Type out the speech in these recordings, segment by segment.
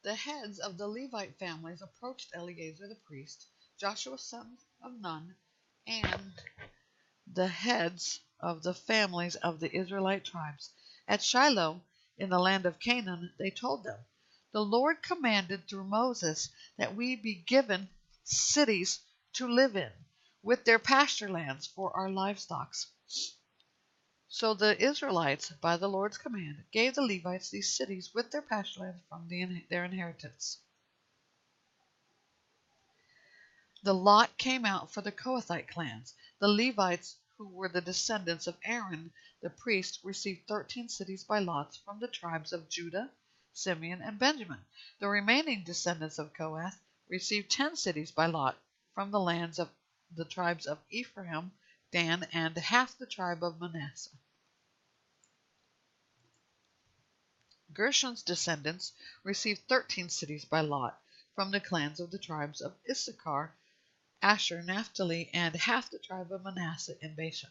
The heads of the Levite families approached Eleazar the priest, Joshua son of Nun, and the heads of the families of the Israelite tribes. At Shiloh, in the land of Canaan, they told them, "The Lord commanded through Moses that we be given cities to live in, with their pasture lands for our livestock." So the Israelites, by the Lord's command, gave the Levites these cities with their pasture lands from their inheritance. The lot came out for the Kohathite clans. The Levites, who were the descendants of Aaron the priest, received 13 cities by lots from the tribes of Judah, Simeon, and Benjamin. The remaining descendants of Kohath received 10 cities by lot from the lands of the tribes of Ephraim, Dan, and half the tribe of Manasseh. Gershon's descendants received 13 cities by lot from the clans of the tribes of Issachar, Asher, Naphtali, and half the tribe of Manasseh in Bashan.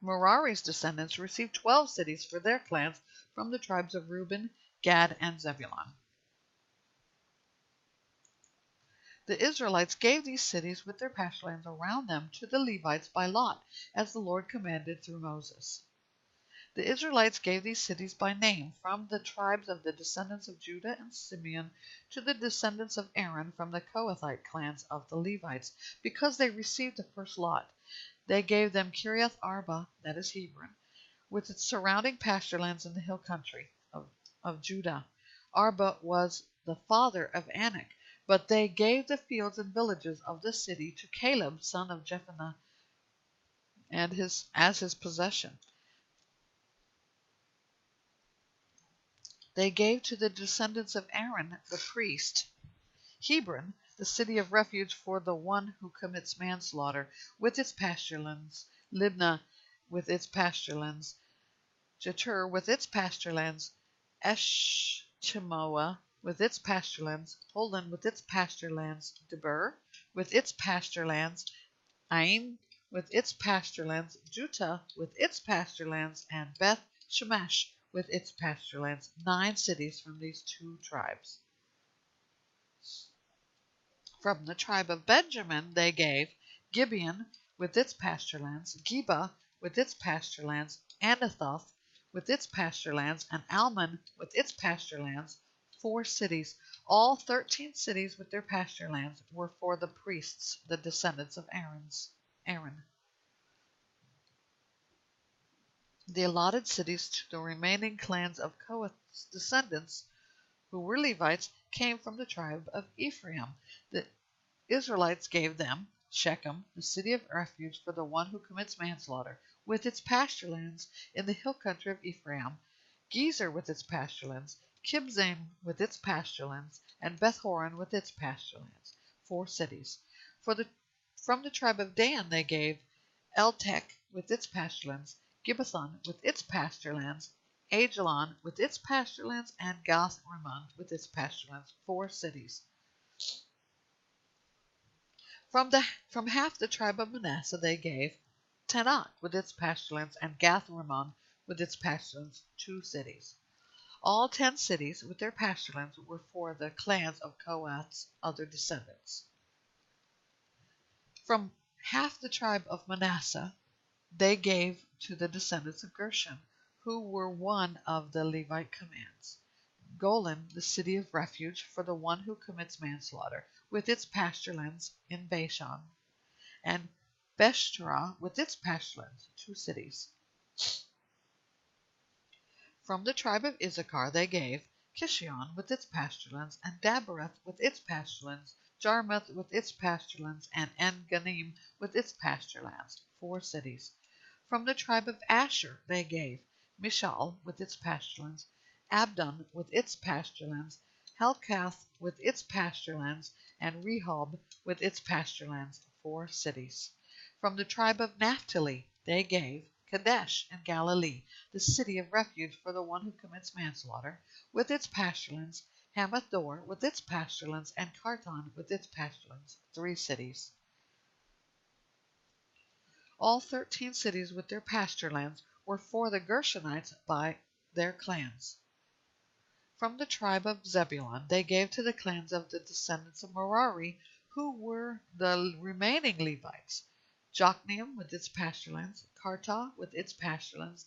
Merari's descendants received 12 cities for their clans from the tribes of Reuben, Gad, and Zebulun. The Israelites gave these cities with their pasture lands around them to the Levites by lot, as the Lord commanded through Moses. The Israelites gave these cities by name from the tribes of the descendants of Judah and Simeon to the descendants of Aaron from the Kohathite clans of the Levites, because they received the first lot. They gave them Kiriath Arba, that is Hebron, with its surrounding pasture lands in the hill country of Judah. Arba was the father of Anak, but they gave the fields and villages of the city to Caleb, son of Jephunneh, as his possession. They gave to the descendants of Aaron the priest Hebron, the city of refuge for the one who commits manslaughter, with its pasture lands, Libnah with its pasture lands, Jetur with its pasture lands, Eshtemoa with its pasture lands, Holon with its pasture lands, Debir with its pasture lands, Ain with its pasture lands, Juttah with its pasture lands, and Beth Shemesh with its pasture lands, 9 cities from these 2 tribes. From the tribe of Benjamin they gave Gibeon with its pasture lands, Geba with its pasture lands, Anathoth with its pasture lands, and Almon with its pasture lands, 4 cities. All 13 cities with their pasture lands were for the priests, the descendants of Aaron. The allotted cities to the remaining clans of Kohath's descendants, who were Levites, came from the tribe of Ephraim. The Israelites gave them Shechem, the city of refuge for the one who commits manslaughter, with its pasture lands in the hill country of Ephraim, Gezer with its pasture lands, Kibzaim with its pasture lands, and Beth-horon with its pasture lands, 4 cities. From the tribe of Dan they gave Eltek with its pasture lands, Gibbethon with its pasture lands, Ajalon with its pasture lands, and Gath-rimmon with its pasture lands, 4 cities. From half the tribe of Manasseh they gave Tanakh with its pasture lands, and Gath-rimmon with its pasture lands, 2 cities. All 10 cities with their pasture lands were for the clans of Kohath's other descendants. From half the tribe of Manasseh they gave to the descendants of Gershon, who were one of the Levite commands, Golan, the city of refuge for the one who commits manslaughter, with its pasture lands in Bashan, and Beshterah with its pasture lands, 2 cities. From the tribe of Issachar they gave Kishion with its pasture lands, and Dabereth with its pasture lands, Jarmuth with its pasture lands, and En-Ganim with its pasture lands, 4 cities. From the tribe of Asher they gave Mishal with its pasture lands, Abdon with its pasture lands, Helkath with its pasture lands, and Rehob with its pasture lands, 4 cities. From the tribe of Naphtali they gave Kadesh in Galilee, the city of refuge for the one who commits manslaughter, with its pasture lands, Hamath-dor with its pasture lands, and Kartan with its pasture lands, 3 cities. All 13 cities with their pasture lands were for the Gershonites by their clans. From the tribe of Zebulun they gave to the clans of the descendants of Merari, who were the remaining Levites: Jokneam with its pasturelands, Kartah with its pasturelands,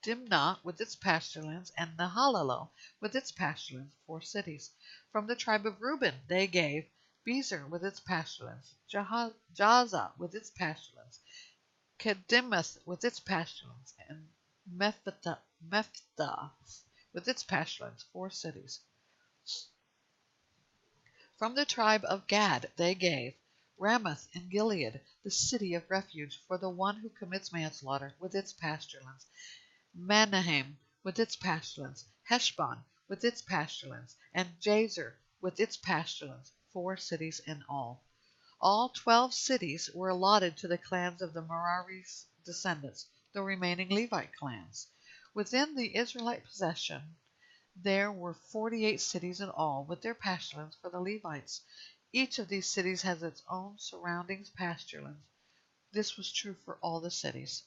Dimnah with its pasturelands, and Nahalalo with its pasturelands, 4 cities. From the tribe of Reuben they gave Bezer with its pasturelands, Jaza with its pasturelands, Kedemoth with its pasturelands, and Mephthah with its pasturelands, 4 cities. From the tribe of Gad they gave Ramoth in Gilead, the city of refuge for the one who commits manslaughter, with its pasturelands, Manahem with its pasturelands, Heshbon with its pasturelands, and Jazer with its pasturelands, 4 cities in all. All 12 cities were allotted to the clans of the Merari's descendants, the remaining Levite clans. Within the Israelite possession there were 48 cities in all, with their pasturelands for the Levites. Each of these cities has its own surrounding pasturelands. This was true for all the cities.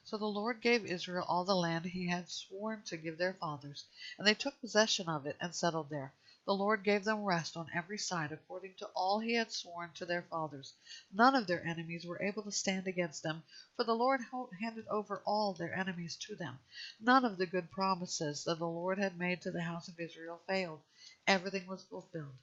So the Lord gave Israel all the land he had sworn to give their fathers, and they took possession of it and settled there. The Lord gave them rest on every side according to all he had sworn to their fathers. None of their enemies were able to stand against them, for the Lord handed over all their enemies to them. None of the good promises that the Lord had made to the house of Israel failed. Everything was fulfilled.